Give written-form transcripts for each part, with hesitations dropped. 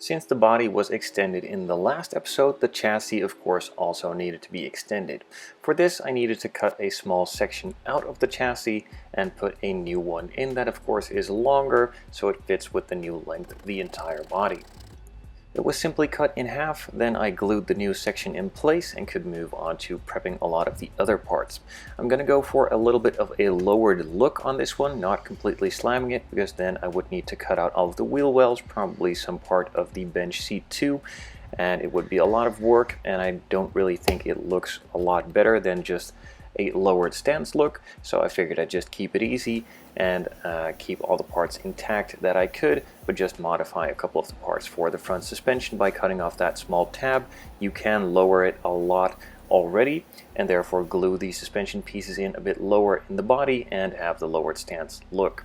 Since the body was extended in the last episode, the chassis of course also needed to be extended. For this I needed to cut a small section out of the chassis and put a new one in that of course is longer so it fits with the new length of the entire body. It was simply cut in half, then I glued the new section in place and could move on to prepping a lot of the other parts. I'm going to go for a little bit of a lowered look on this one, not completely slamming it, because then I would need to cut out all of the wheel wells, probably some part of the bench seat too, and it would be a lot of work, and I don't really think it looks a lot better than just a lowered stance look, so I figured I'd just keep it easy and keep all the parts intact that I could, but just modify a couple of the parts. For the front suspension, by cutting off that small tab, you can lower it a lot already and therefore glue the suspension pieces in a bit lower in the body and have the lowered stance look.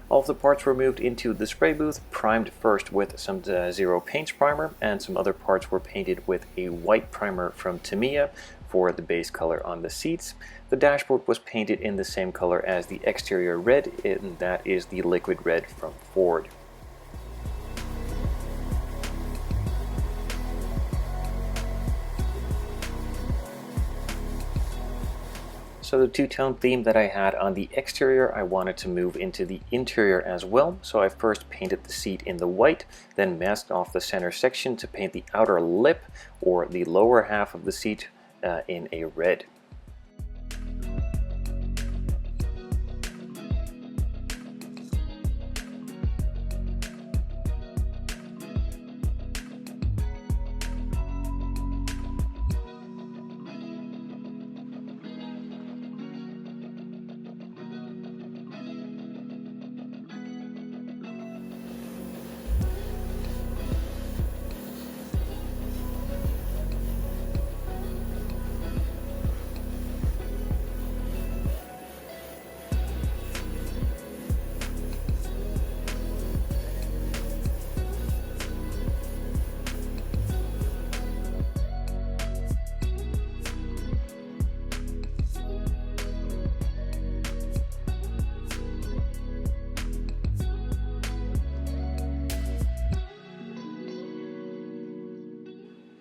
All of the parts were moved into the spray booth, primed first with some Zero Paints primer, and some other parts were painted with a white primer from Tamiya for the base color on the seats. The dashboard was painted in the same color as the exterior red, and that is the liquid red from Ford. So the two-tone theme that I had on the exterior, I wanted to move into the interior as well. So I first painted the seat in the white, then masked off the center section to paint the outer lip, or the lower half of the seat, in a red.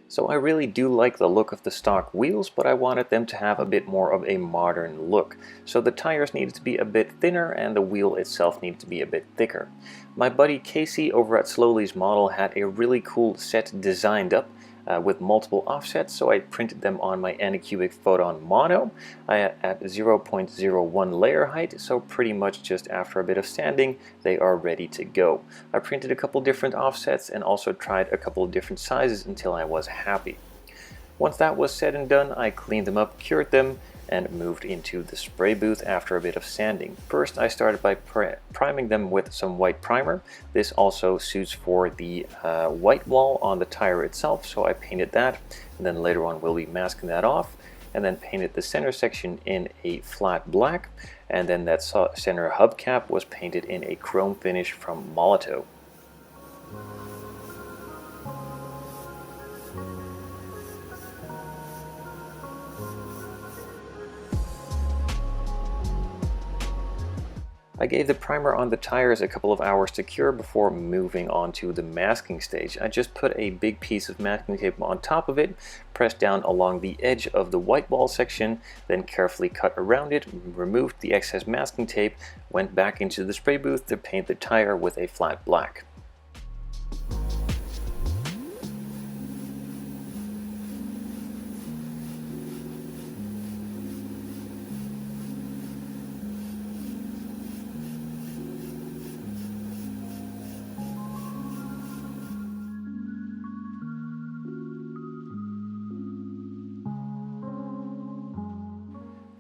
So I really do like the look of the stock wheels, but I wanted them to have a bit more of a modern look. So the tires needed to be a bit thinner and the wheel itself needed to be a bit thicker. My buddy Casey over at Slowly's Model had a really cool set designed up with multiple offsets, so I printed them on my Anycubic Photon Mono at 0.01 layer height, so pretty much just after a bit of sanding they are ready to go. I printed a couple different offsets and also tried a couple different sizes until I was happy. Once that was said and done, I cleaned them up, cured them, and moved into the spray booth after a bit of sanding. First I started by priming them with some white primer. This also suits for the white wall on the tire itself, so I painted that, and then later on we'll be masking that off, and then painted the center section in a flat black, and then that center hubcap was painted in a chrome finish from Molotow. I gave the primer on the tires a couple of hours to cure before moving on to the masking stage. I just put a big piece of masking tape on top of it, pressed down along the edge of the white wall section, then carefully cut around it, removed the excess masking tape, went back into the spray booth to paint the tire with a flat black.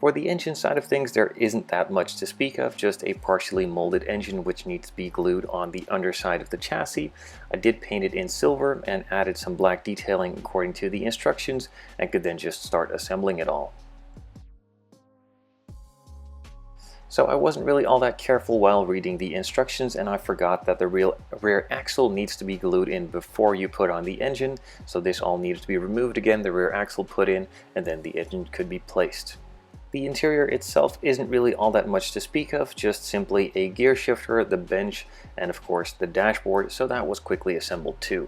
For the engine side of things, there isn't that much to speak of, just a partially molded engine which needs to be glued on the underside of the chassis. I did paint it in silver and added some black detailing according to the instructions, and could then just start assembling it all. So I wasn't really all that careful while reading the instructions, and I forgot that the rear axle needs to be glued in before you put on the engine, so this all needed to be removed again, the rear axle put in, and then the engine could be placed. The interior itself isn't really all that much to speak of, just simply a gear shifter, the bench, and of course the dashboard, so that was quickly assembled too.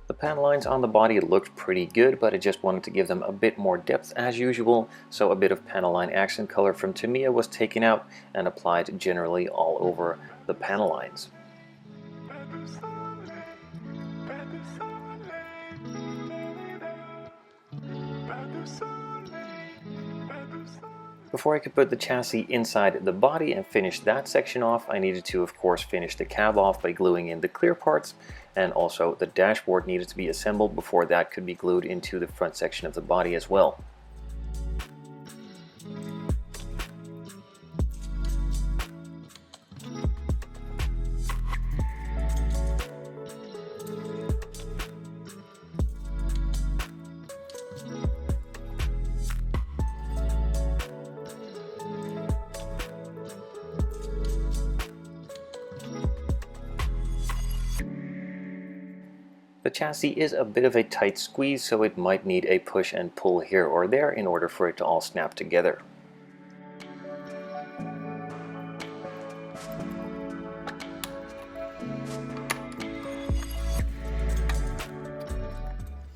The panel lines on the body looked pretty good, but I just wanted to give them a bit more depth as usual, so a bit of panel line accent color from Tamiya was taken out and applied generally all over the panel lines. Before I could put the chassis inside the body and finish that section off, I needed to of course finish the cab off by gluing in the clear parts, and also the dashboard needed to be assembled before that could be glued into the front section of the body as well. The chassis is a bit of a tight squeeze, so it might need a push and pull here or there in order for it to all snap together.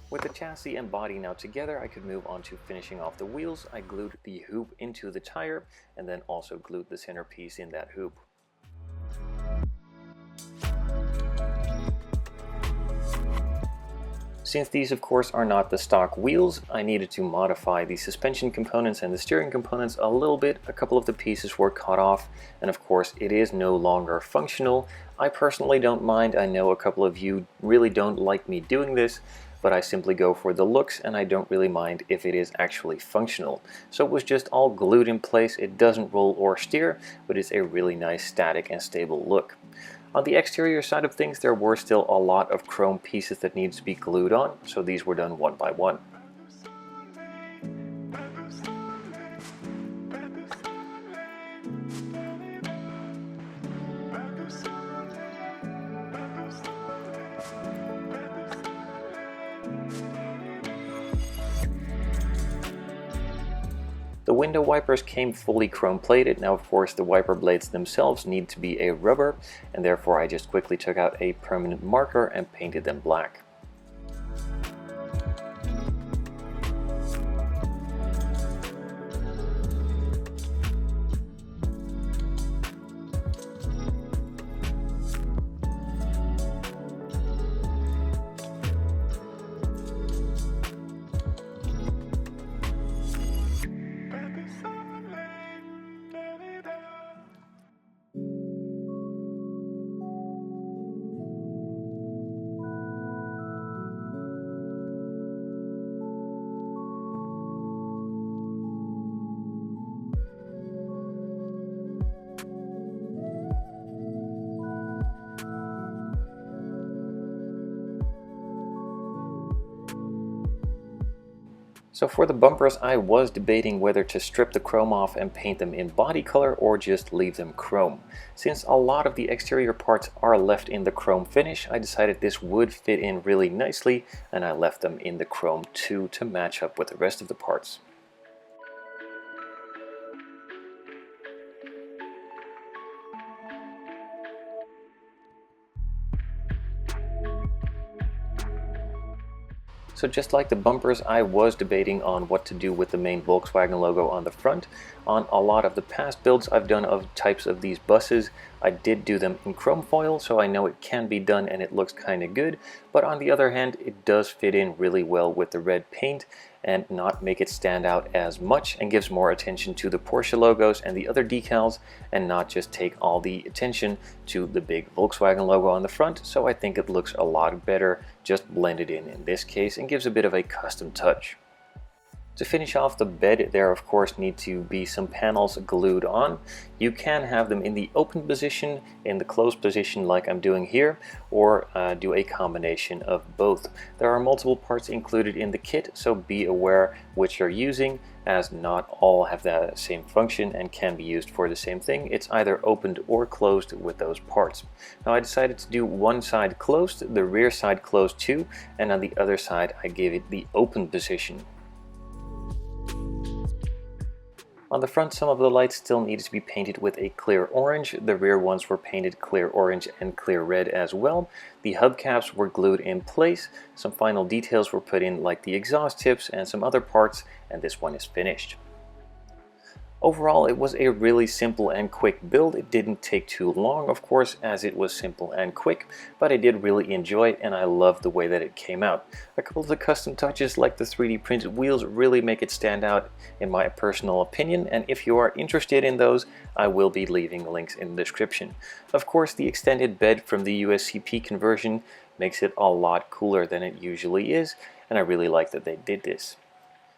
With the chassis and body now together, I could move on to finishing off the wheels. I glued the hoop into the tire and then also glued the centerpiece in that hoop. Since these of course are not the stock wheels, I needed to modify the suspension components and the steering components a little bit. A couple of the pieces were cut off, and of course it is no longer functional. I personally don't mind. I know a couple of you really don't like me doing this, but I simply go for the looks and I don't really mind if it is actually functional. So it was just all glued in place. It doesn't roll or steer, but it's a really nice static and stable look. On the exterior side of things, there were still a lot of chrome pieces that needed to be glued on, so these were done one by one. The window wipers came fully chrome plated. Now of course the wiper blades themselves need to be a rubber, and therefore I just quickly took out a permanent marker and painted them black. So for the bumpers, I was debating whether to strip the chrome off and paint them in body color or just leave them chrome. Since a lot of the exterior parts are left in the chrome finish, I decided this would fit in really nicely, and I left them in the chrome too to match up with the rest of the parts. So just like the bumpers, I was debating on what to do with the main Volkswagen logo on the front. On a lot of the past builds I've done of types of these buses, I did do them in chrome foil, so I know it can be done and it looks kind of good. But on the other hand, it does fit in really well with the red paint and not make it stand out as much, and gives more attention to the Porsche logos and the other decals and not just take all the attention to the big Volkswagen logo on the front. So I think it looks a lot better just blended in this case, and gives a bit of a custom touch. To finish off the bed, there of course need to be some panels glued on. You can have them in the open position, in the closed position like I'm doing here, or do a combination of both. There are multiple parts included in the kit, so be aware which you're using, as not all have the same function and can be used for the same thing. It's either opened or closed with those parts. Now I decided to do one side closed, the rear side closed too, and on the other side I gave it the open position. On the front, some of the lights still needed to be painted with a clear orange. The rear ones were painted clear orange and clear red as well. The hubcaps were glued in place. Some final details were put in, like the exhaust tips and some other parts, and this one is finished. Overall, it was a really simple and quick build. It didn't take too long, of course, as it was simple and quick, but I did really enjoy it and I loved the way that it came out. A couple of the custom touches, like the 3D printed wheels, really make it stand out in my personal opinion, and if you are interested in those, I will be leaving links in the description. Of course, the extended bed from the USCP conversion makes it a lot cooler than it usually is, and I really like that they did this.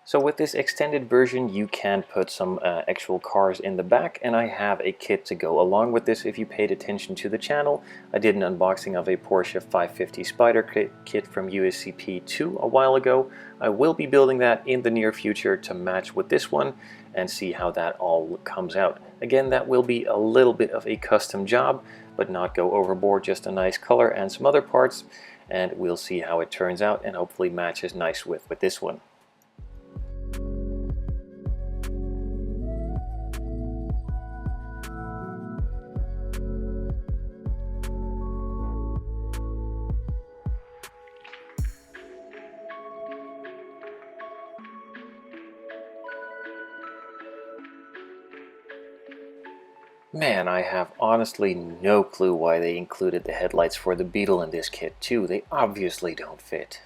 So with this extended version, you can put some actual cars in the back, and I have a kit to go along with this. If you paid attention to the channel, I did an unboxing of a Porsche 550 Spider kit from USCP 2 a while ago. I will be building that in the near future to match with this one and see how that all comes out. Again, that will be a little bit of a custom job, but not go overboard, just a nice color and some other parts, and we'll see how it turns out and hopefully matches nice with this one. Man, I have honestly no clue why they included the headlights for the Beetle in this kit too. They obviously don't fit.